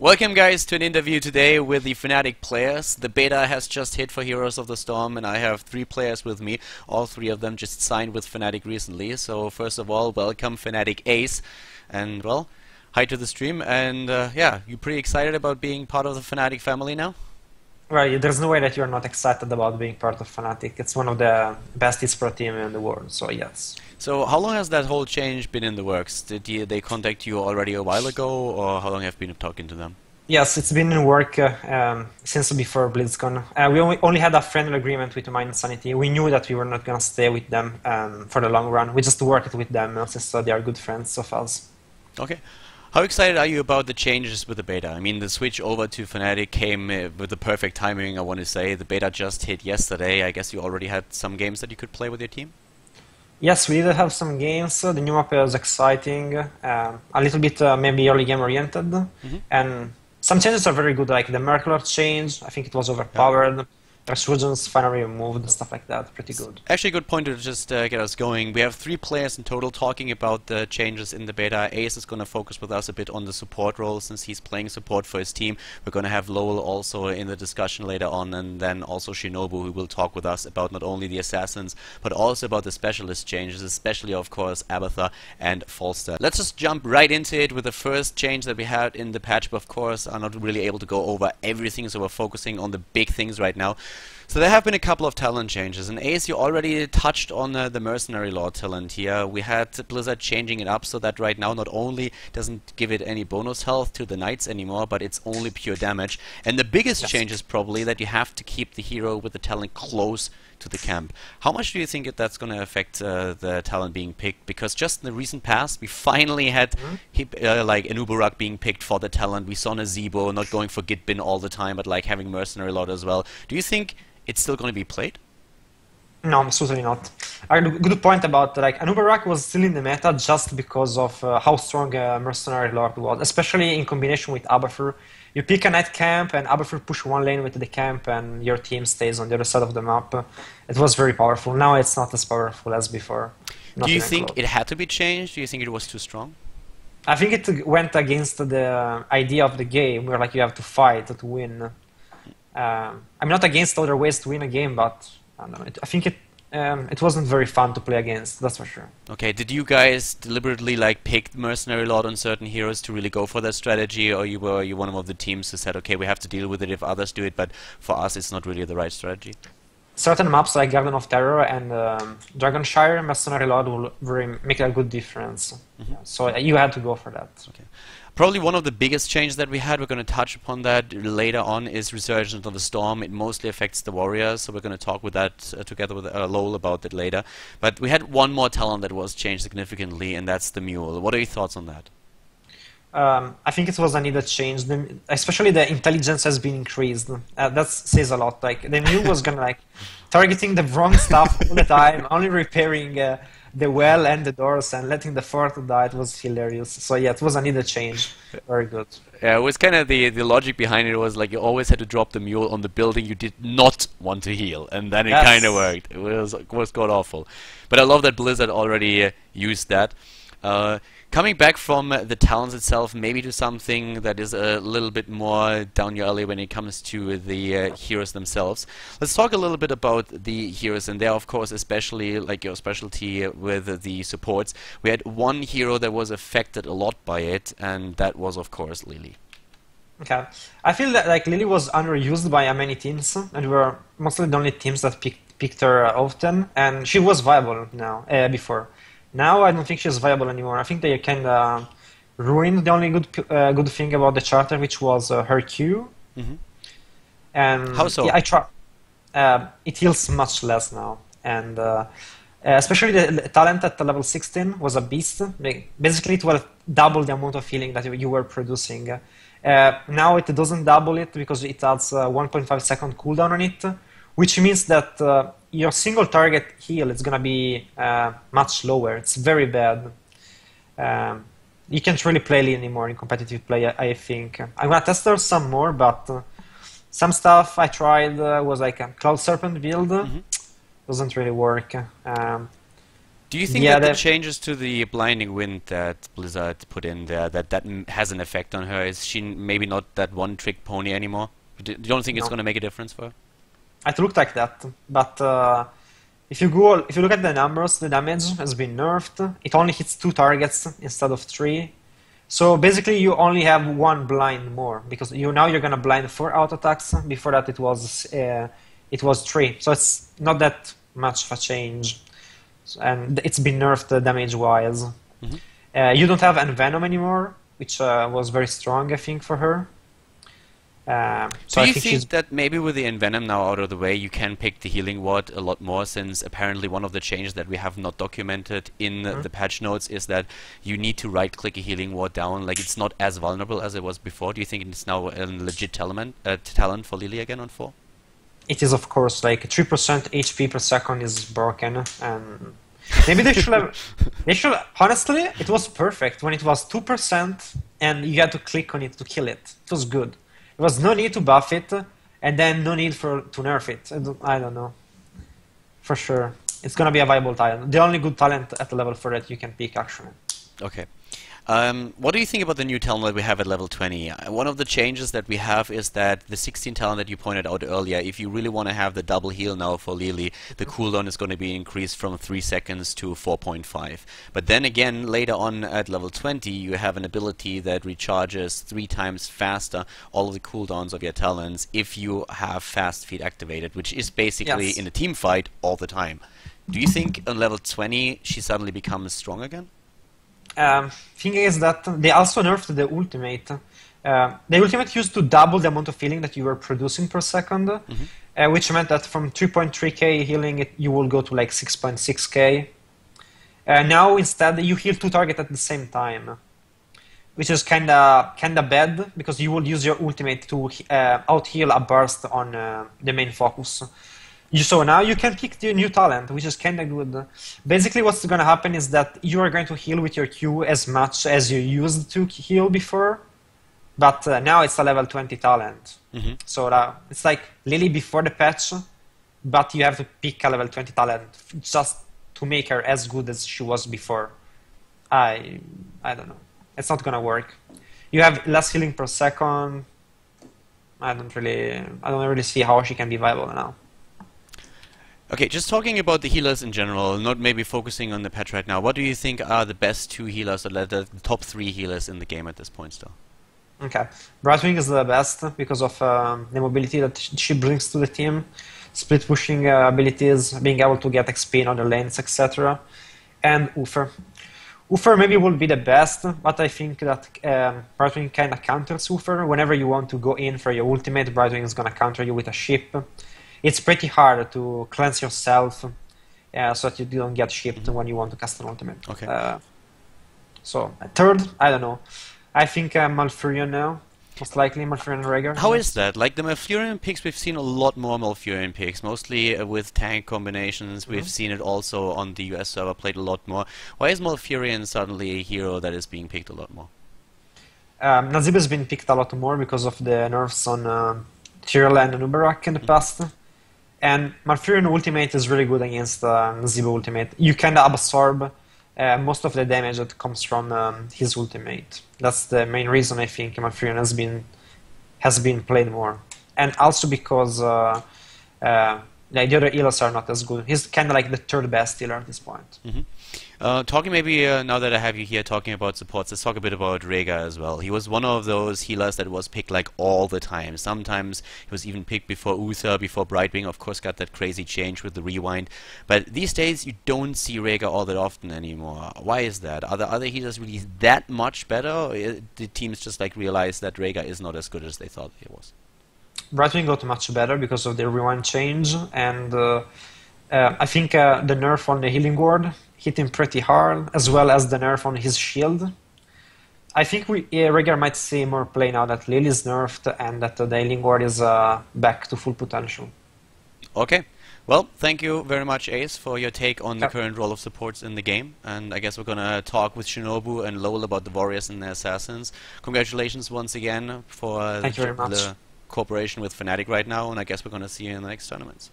Welcome guys to an interview today with the Fnatic players. The beta has just hit for Heroes of the Storm and I have 3 players with me. All 3 of them just signed with Fnatic recently. So first of all, welcome FnaticAce. And well, hi to the stream. And yeah, you pretty excited about being part of the Fnatic family now? Right, there's no way that you're not excited about being part of Fnatic. It's one of the best esports team in the world, so yes. So how long has that whole change been in the works? Did they contact you already a while ago, or how long have you been talking to them? Yes, it's been in work since before BlizzCon. We only had a friendly agreement with Mind Sanity. We knew that we were not going to stay with them for the long run. We just worked with them since they are good friends of us. Okay. How excited are you about the changes with the beta? I mean, the switch over to Fnatic came with the perfect timing, I want to say. The beta just hit yesterday. I guess you already had some games that you could play with your team? Yes, we did have some games. The new map was exciting, a little bit maybe early game oriented, and some changes are very good, like the Miracle change. I think it was overpowered. Yeah. Resurgence finally removed, stuff like that. Pretty good. Actually, a good point to just get us going. We have 3 players in total talking about the changes in the beta. Ace is going to focus with us a bit on the support role since he's playing support for his team. We're going to have Lowell also in the discussion later on, and then also Shinobu, who will talk with us about not only the assassins but also about the specialist changes, especially of course Abatha and Falster. Let's just jump right into it with the first change that we had in the patch, but of course I'm not really able to go over everything, so we're focusing on the big things right now. So there have been a couple of talent changes, and Ace, you already touched on the Mercenary Lord talent here. We had Blizzard changing it up so that right now not only doesn't give it any bonus health to the Knights anymore, but it's only pure damage. And the biggest change is probably that you have to keep the hero with the talent close to the camp. How much do you think that's going to affect the talent being picked? Because just in the recent past, we finally had like Anubarak being picked for the talent. We saw Nazebo not going for Gitbin all the time, but like having Mercenary Lord as well. Do you think it's still going to be played? No, certainly not. A good point about like Anubarak was still in the meta just because of how strong Mercenary Lord was, especially in combination with Abathur. You pick a Knight camp and Abathur push one lane with the camp and your team stays on the other side of the map. It was very powerful. Now it's not as powerful as before. Do you think it had to be changed? Do you think it was too strong? I think it went against the idea of the game where like you have to fight to win. I'm not against other ways to win a game, but I don't know, I think it wasn't very fun to play against, that's for sure. Okay, did you guys deliberately like pick Mercenary Lord on certain heroes to really go for that strategy, or you were one of the teams who said, okay, we have to deal with it if others do it, but for us it's not really the right strategy? Certain maps like Garden of Terror and Dragonshire, Mercenary Lord will make a good difference. So you had to go for that. Okay. Probably one of the biggest changes that we had, we're going to touch upon that later on, is Resurgence of the Storm. It mostly affects the warriors, so we're going to talk with that together with Lowell about that later. But we had one more talent that was changed significantly, and that's the Mule. What are your thoughts on that? I think it was a needed change. Especially the intelligence has been increased. That says a lot. Like the Mule was gonna like targeting the wrong stuff all the time, only repairing the well and the doors and letting the fort die. It was hilarious. So yeah, it was a needed change. Very good. Yeah, it was kind of the logic behind it was like you always had to drop the Mule on the building you did not want to heal, and then it kind of worked. It was god awful. But I love that Blizzard already used that. Coming back from the talents itself, maybe to something that is a little bit more down your alley when it comes to the heroes themselves. Let's talk a little bit about the heroes, and there, of course, especially like your specialty with the supports. We had one hero that was affected a lot by it, and that was, of course, Lily. Okay, I feel that like Lily was underused by many teams, and we were mostly the only teams that picked her often, and she was viable now before. Now I don't think she's viable anymore. I think they kind of ruined the only good thing about the charter, which was her Q. And how so? Yeah, I try. It heals much less now, and especially the talent at level 16 was a beast. Basically, it will double the amount of healing that you were producing. Now it doesn't double it because it adds 1.5 second cooldown on it, which means that your single target heal is going to be much lower. It's very bad. You can't really play Lee anymore in competitive play, I think. I'm going to test her some more, but some stuff I tried was like a Cloud Serpent build. Doesn't really work. Do you think that the changes to the blinding wind that Blizzard put in there, that has an effect on her? Is she maybe not that one-trick pony anymore? You don't think it's going to make a difference for her? It looked like that, but if you look at the numbers, the damage has been nerfed. It only hits 2 targets instead of 3. So basically, you only have 1 blind more because now you're gonna blind 4 auto attacks. Before that, it was 3. So it's not that much of a change, and it's been nerfed damage-wise. Mm-hmm. You don't have Envenom anymore, which was very strong, I think, for her. So do you think that maybe with the Envenom now out of the way, you can pick the healing ward a lot more, since apparently one of the changes that we have not documented in the patch notes is that you need to right-click a healing ward down, like it's not as vulnerable as it was before. Do you think it's now a legit talent for Lily again on 4? It is, of course, like 3% HP per second is broken, and maybe they should have... honestly, it was perfect when it was 2% and you had to click on it to kill it. It was good. There was no need to buff it, and then no need to nerf it. I don't know. For sure. It's going to be a viable talent. The only good talent at level 4 that you can pick, actually. Okay. What do you think about the new talent that we have at level 20? One of the changes that we have is that the 16 talent that you pointed out earlier, if you really want to have the double heal now for Lily, the cooldown is going to be increased from 3 seconds to 4.5. But then again, later on at level 20, you have an ability that recharges 3 times faster all of the cooldowns of your talents if you have fast feed activated, which is basically in a team fight all the time. Do you think on level 20 she suddenly becomes strong again? Thing is that they also nerfed the ultimate. The ultimate used to double the amount of healing that you were producing per second, which meant that from 3.3k healing you will go to like 6.6k. Now instead you heal 2 targets at the same time, which is kinda bad because you will use your ultimate to out heal a burst on the main focus. So now you can pick the new talent, which is kind of good. Basically, what's going to happen is that you are going to heal with your Q as much as you used to heal before, but now it's a level 20 talent. So it's like Lily before the patch, but you have to pick a level 20 talent just to make her as good as she was before. I don't know. It's not going to work. You have less healing per second. I don't really see how she can be viable now. Okay, just talking about the healers in general, not maybe focusing on the patch right now, what do you think are the best 2 healers, or the top 3 healers in the game at this point still? Okay, Brightwing is the best because of the mobility that she brings to the team, split pushing abilities, being able to get XP in other lanes, etc. And Uther. Uther maybe will be the best, but I think that Brightwing kind of counters Uther. Whenever you want to go in for your ultimate, Brightwing is going to counter you with a ship. It's pretty hard to cleanse yourself so that you don't get shipped when you want to cast an ultimate. Okay. So, third, I don't know. I think Malfurion now. Most likely Malfurion and Rhaegar. How is that? Like the Malfurion picks, we've seen a lot more Malfurion picks, mostly with tank combinations. We've seen it also on the US server played a lot more. Why is Malfurion suddenly a hero that is being picked a lot more? Nazib has been picked a lot more because of the nerfs on Tyrell and Nubarak in the past. And Malfurion ultimate is really good against Nazib ultimate. You kind of absorb most of the damage that comes from his ultimate. That's the main reason I think Malfurion has been played more. And also because the other healers are not as good. He's kind of like the 3rd best healer at this point. Talking maybe, now that I have you here talking about supports, let's talk a bit about Rhaegar as well. He was one of those healers that was picked like all the time. Sometimes he was even picked before Uther, before Brightwing, of course got that crazy change with the rewind. But these days you don't see Rhaegar all that often anymore. Why is that? Are the other healers really that much better? Or did teams just like realize that Rhaegar is not as good as they thought it was? Brightwing got much better because of the rewind change, and I think the nerf on the healing ward hit him pretty hard, as well as the nerf on his shield. I think Rhaegar might see more play now that Lily is nerfed and that the healing ward is back to full potential. Okay. Well, thank you very much, Ace, for your take on the current role of supports in the game. And I guess we're going to talk with Shinobu and Lowell about the Warriors and the Assassins. Congratulations once again for the cooperation with Fnatic right now, and I guess we're going to see you in the next tournaments.